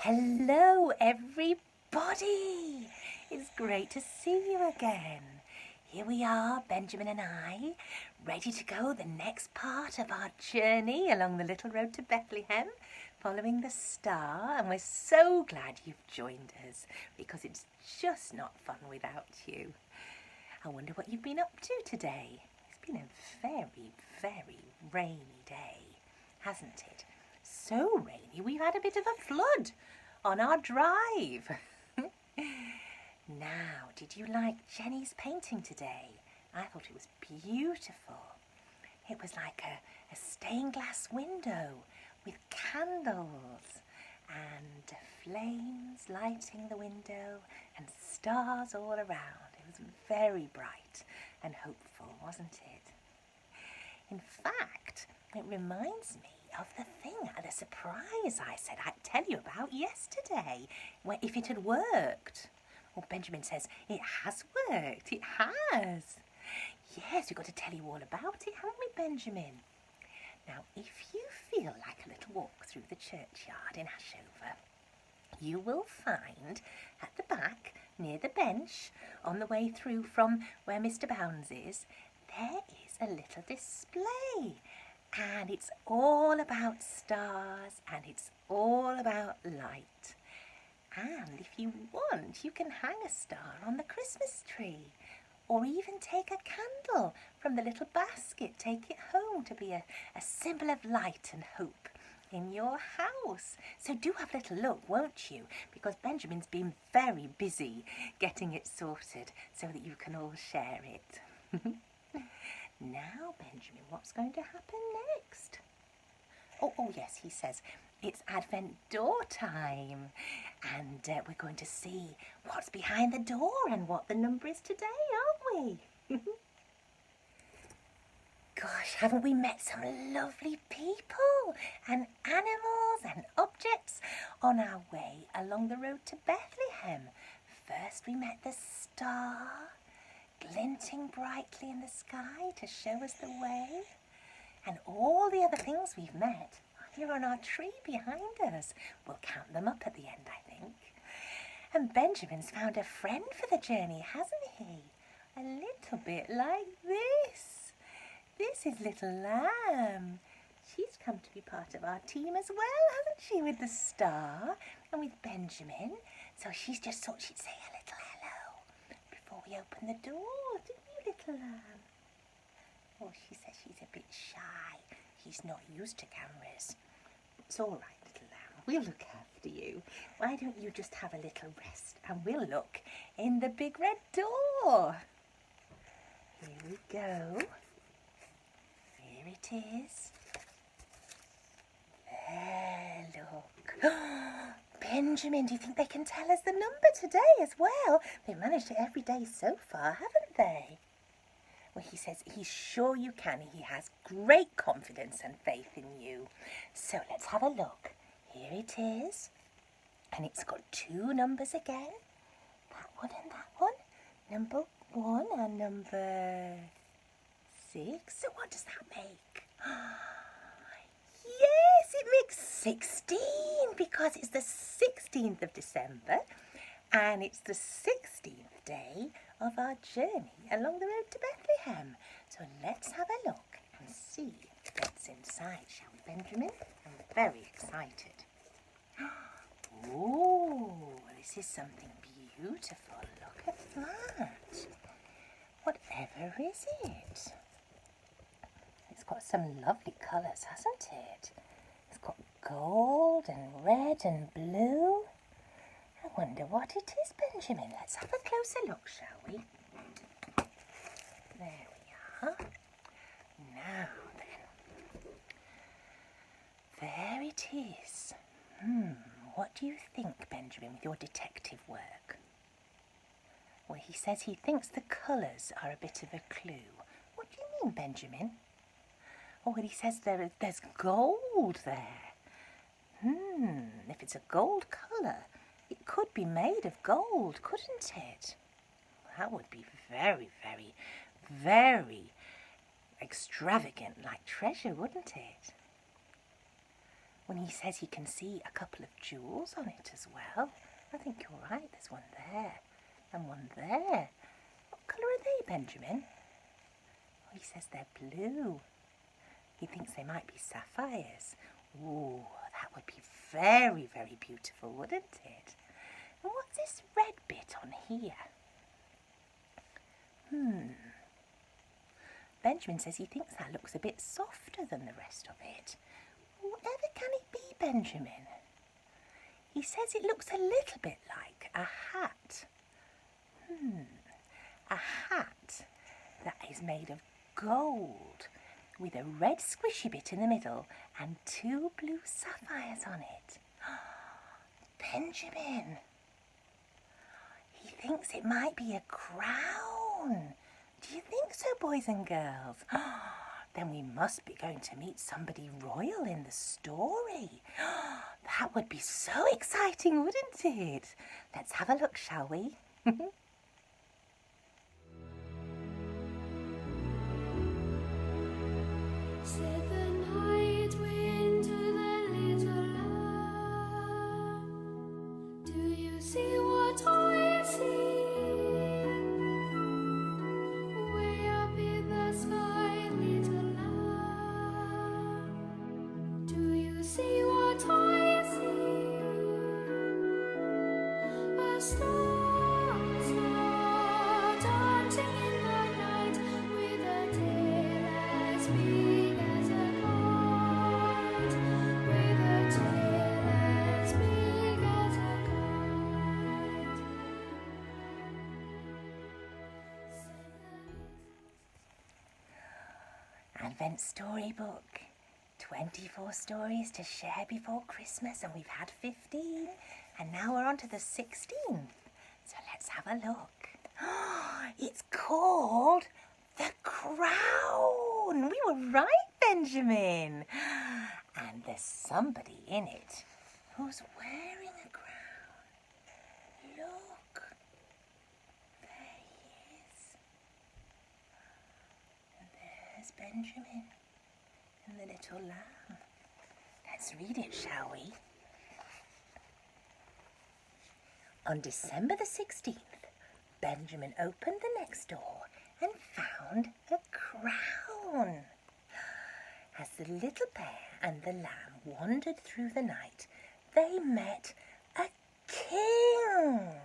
Hello everybody! It's great to see you again. Here we are, Benjamin and I, ready to go the next part of our journey along the little road to Bethlehem, following the star, and we're so glad you've joined us because it's just not fun without you. I wonder what you've been up to today. It's been a very, very rainy day, hasn't it? So rainy we've had a bit of a flood on our drive. Now, did you like Jenny's painting today? I thought it was beautiful. It was like a stained glass window with candles and flames lighting the window and stars all around. It was very bright and hopeful, wasn't it? In fact, it reminds me of the surprise I said I'd tell you about yesterday, if it had worked. Well, Benjamin says, it has worked, it has. Yes, we've got to tell you all about it, haven't we, Benjamin? Now, if you feel like a little walk through the churchyard in Ashover, you will find at the back, near the bench, on the way through from where Mr. Bounds is, there is a little display. And it's all about stars and it's all about light. And if you want, you can hang a star on the Christmas tree or even take a candle from the little basket, take it home to be a symbol of light and hope in your house. So do have a little look, won't you? Because Benjamin's been very busy getting it sorted so that you can all share it. Now, Benjamin, what's going to happen next? Oh, yes, he says it's Advent door time. And we're going to see what's behind the door and what the number is today, aren't we? Gosh, haven't we met some lovely people and animals and objects on our way along the road to Bethlehem? First we met the star, glinting brightly in the sky to show us the way. And all the other things we've met are here on our tree behind us. We'll count them up at the end, I think. And Benjamin's found a friend for the journey, hasn't he? A little bit like this. This is little Lamb. She's come to be part of our team as well, hasn't she, with the star and with Benjamin. So she's just thought she'd say a little hello before we open the door, didn't you, little Lamb? Oh, she says she's a bit shy. She's not used to cameras. It's all right, little Lamb. We'll look after you. Why don't you just have a little rest and we'll look in the big red door. Here we go. Here it is. There, look. Benjamin, do you think they can tell us the number today as well? They've managed it every day so far, haven't they? Well, he says he's sure you can. He has great confidence and faith in you. So let's have a look. Here it is. And it's got two numbers again. That one and that one. Number 1 and number 6. So what does that make? Yes, it makes 16 because it's the 16th of December and it's the 16th day of our journey along the road to Bethlehem. So let's have a look and see what's inside, shall we, Benjamin? I'm very excited. Oh, this is something beautiful. Look at that. Whatever is it? It's got some lovely colours, hasn't it? It's got gold and red and blue. I wonder what it is, Benjamin. Let's have a closer look, shall we? There we are. Now then. There it is. What do you think, Benjamin, with your detective work? Well, he says he thinks the colours are a bit of a clue. What do you mean, Benjamin? Oh, well, he says there's gold there. If it's a gold colour, it could be made of gold, couldn't it? That would be very, very, very extravagant, like treasure, wouldn't it? when he says he can see a couple of jewels on it as well. I think you're right, there's one there and one there. What colour are they, Benjamin? Oh, he says they're blue. He thinks they might be sapphires. Ooh, that would be very, very beautiful, wouldn't it? And what's this red bit on here? Benjamin says he thinks that looks a bit softer than the rest of it. Whatever can it be, Benjamin? He says it looks a little bit like a hat. A hat that is made of gold with a red squishy bit in the middle and two blue sapphires on it. Benjamin, he thinks it might be a crown. Do you think so, boys and girls? Then we must be going to meet somebody royal in the story. That would be so exciting, wouldn't it? Let's have a look, shall we? Said the night wind to the little lamb, do you see what I see? Way up in the sky, little lamb, do you see what I see? A star, star, dancing in the night with a tail as big as a kite, with a tail as big as a kite. Advent Storybook. 24 stories to share before Christmas, and we've had 15, and now we're on to the 16th. So let's have a look. It's called The Crown. We were right, Benjamin. And there's somebody in it who's wearing a crown. Look. There he is. And there's Benjamin and the little lamb. Let's read it, shall we? On December the 16th, Benjamin opened the next door and found a crown. As the little bear and the lamb wandered through the night, they met a king.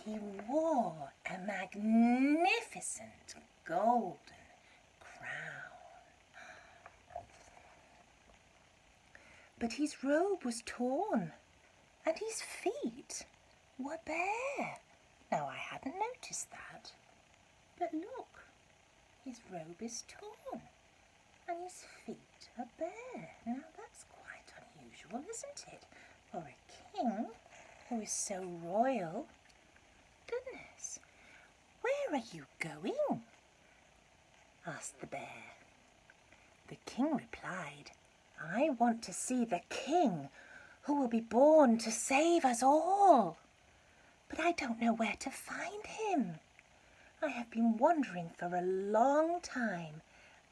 He wore a magnificent golden crown. But his robe was torn and his feet were bare. Now, I hadn't noticed that. But look, his robe is torn and his feet are bare. Now, that's quite unusual, isn't it, for a king who is so royal? Goodness, where are you going? Asked the bear. The king replied, I want to see the king who will be born to save us all. But I don't know where to find him. I have been wandering for a long time.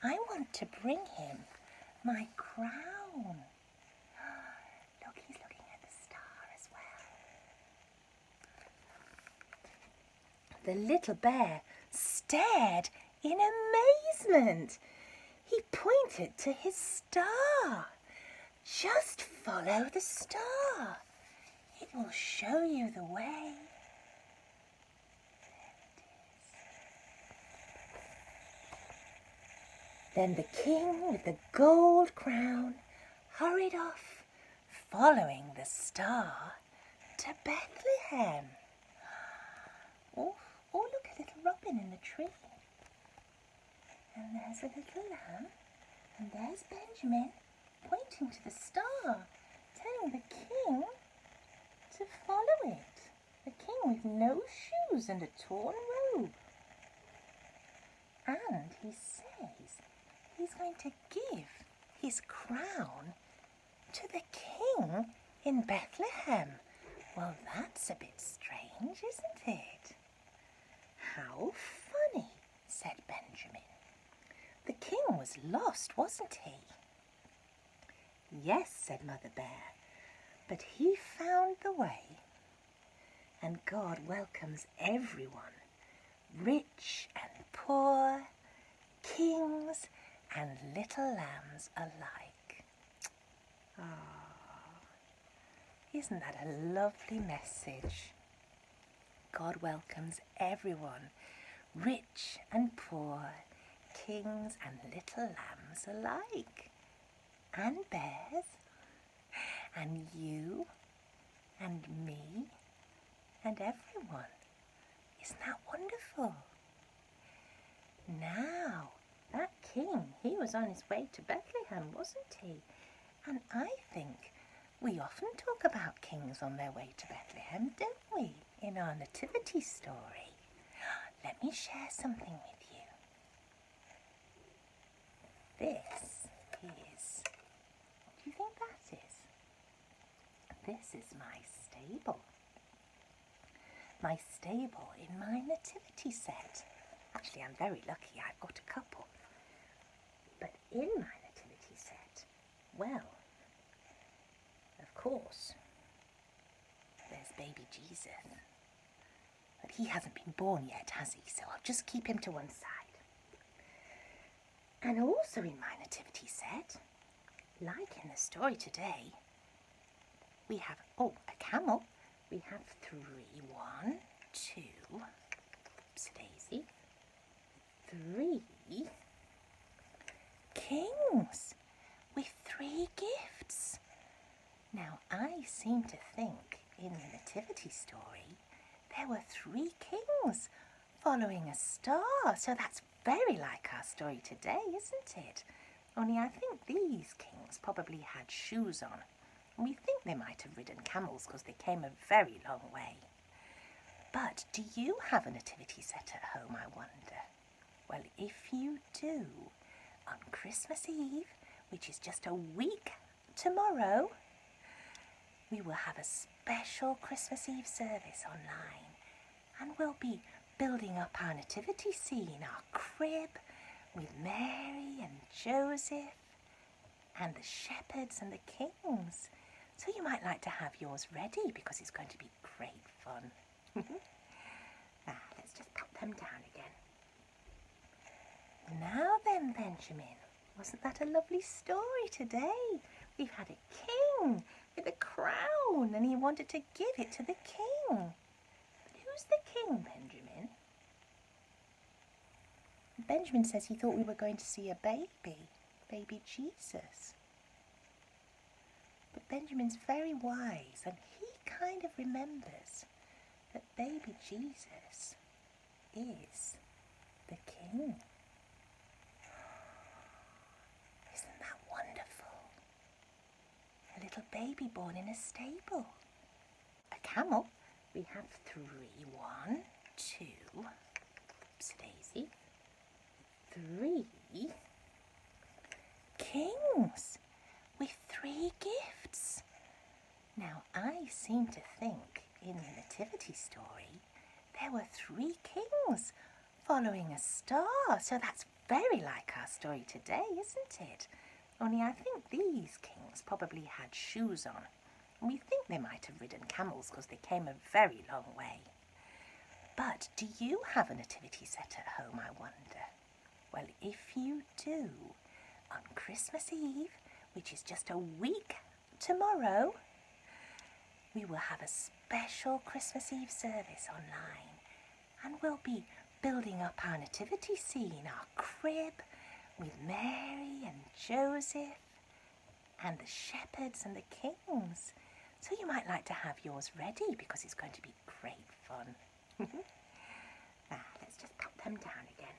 I want to bring him my crown. Look, he's looking at the star as well. The little bear stared in amazement. He pointed to his star. Just follow the star. It will show you the way. Then the king with the gold crown hurried off, following the star to Bethlehem. Oh, look, a little robin in the tree. And there's a little lamb, and there's Benjamin pointing to the star, telling the king to follow it. The king with no shoes and a torn robe. And he says he's going to give his crown to the king in Bethlehem. Well, that's a bit strange, isn't it? How funny, said Benjamin. The king was lost, wasn't he? "Yes," said Mother Bear, "but he found the way, and God welcomes everyone, rich and poor, kings and little lambs alike." Ah, isn't that a lovely message? God welcomes everyone, rich and poor, kings and little lambs alike, and bears, and you, and me, and everyone. Isn't that wonderful? Now, that king, he was on his way to Bethlehem, wasn't he? And I think we often talk about kings on their way to Bethlehem, don't we, in our nativity story? Let me share something with you. This is, what do you think that is? This is my stable. My stable in my nativity set. Actually, I'm very lucky, I've got a couple. But in my nativity set, well, of course, there's baby Jesus. But he hasn't been born yet, has he? So I'll just keep him to one side. And also in my nativity set, like in the story today, we have, a camel. We have 3, 1, 2, oops daisy, 3 kings with 3 gifts. Now I seem to think in the nativity story there were 3 kings following a star, so that's very like our story today, isn't it? Only I think these kings probably had shoes on. And we think they might have ridden camels because they came a very long way. But do you have a nativity set at home, I wonder? Well, if you do, on Christmas Eve, which is just a week tomorrow, we will have a special Christmas Eve service online, and we'll be building up our nativity scene, our crib, with Mary and Joseph and the shepherds and the kings. So you might like to have yours ready because it's going to be great fun. Now, let's just put them down again. Now then, Benjamin, wasn't that a lovely story today? We've had a king with a crown and he wanted to give it to the king. But who's the king, Benjamin? Benjamin says he thought we were going to see a baby Jesus. But Benjamin's very wise and he kind of remembers that baby Jesus is the king. Isn't that wonderful? A little baby born in a stable. A camel. We have 3, 1, 2, oops daisy, 3 kings with 3 gifts. Now I seem to think in the nativity story there were 3 kings following a star, so that's very like our story today, isn't it? Only I think these kings probably had shoes on, and we think they might have ridden camels because they came a very long way. But do you have a nativity set at home, I wonder? Well, if you do, on Christmas Eve, which is just a week tomorrow, we will have a special Christmas Eve service online, and we'll be building up our nativity scene, our crib, with Mary and Joseph and the shepherds and the kings. So you might like to have yours ready because it's going to be great fun. Now, let's just put them down again.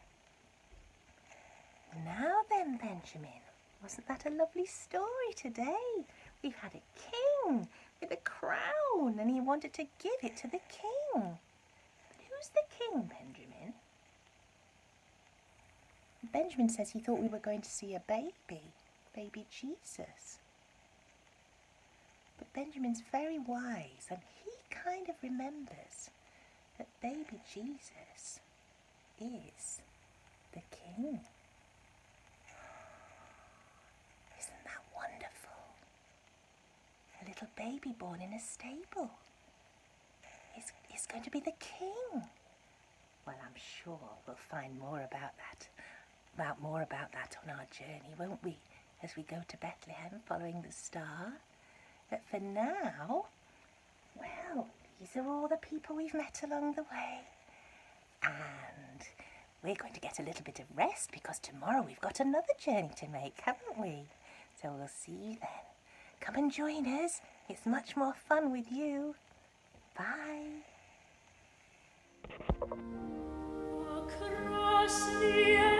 Now then, Benjamin, wasn't that a lovely story today? We've had a king with a crown and he wanted to give it to the king. But who's the king, Benjamin? Benjamin says he thought we were going to see a baby Jesus. But Benjamin's very wise and he kind of remembers that baby Jesus is the king. Isn't that wonderful? baby born in a stable. He's going to be the king. Well, I'm sure we'll find more about that on our journey, won't we? As we go to Bethlehem following the star. But for now, well, these are all the people we've met along the way. And we're going to get a little bit of rest because tomorrow we've got another journey to make, haven't we? So we'll see you then. Come and join us. It's much more fun with you. Bye. Across the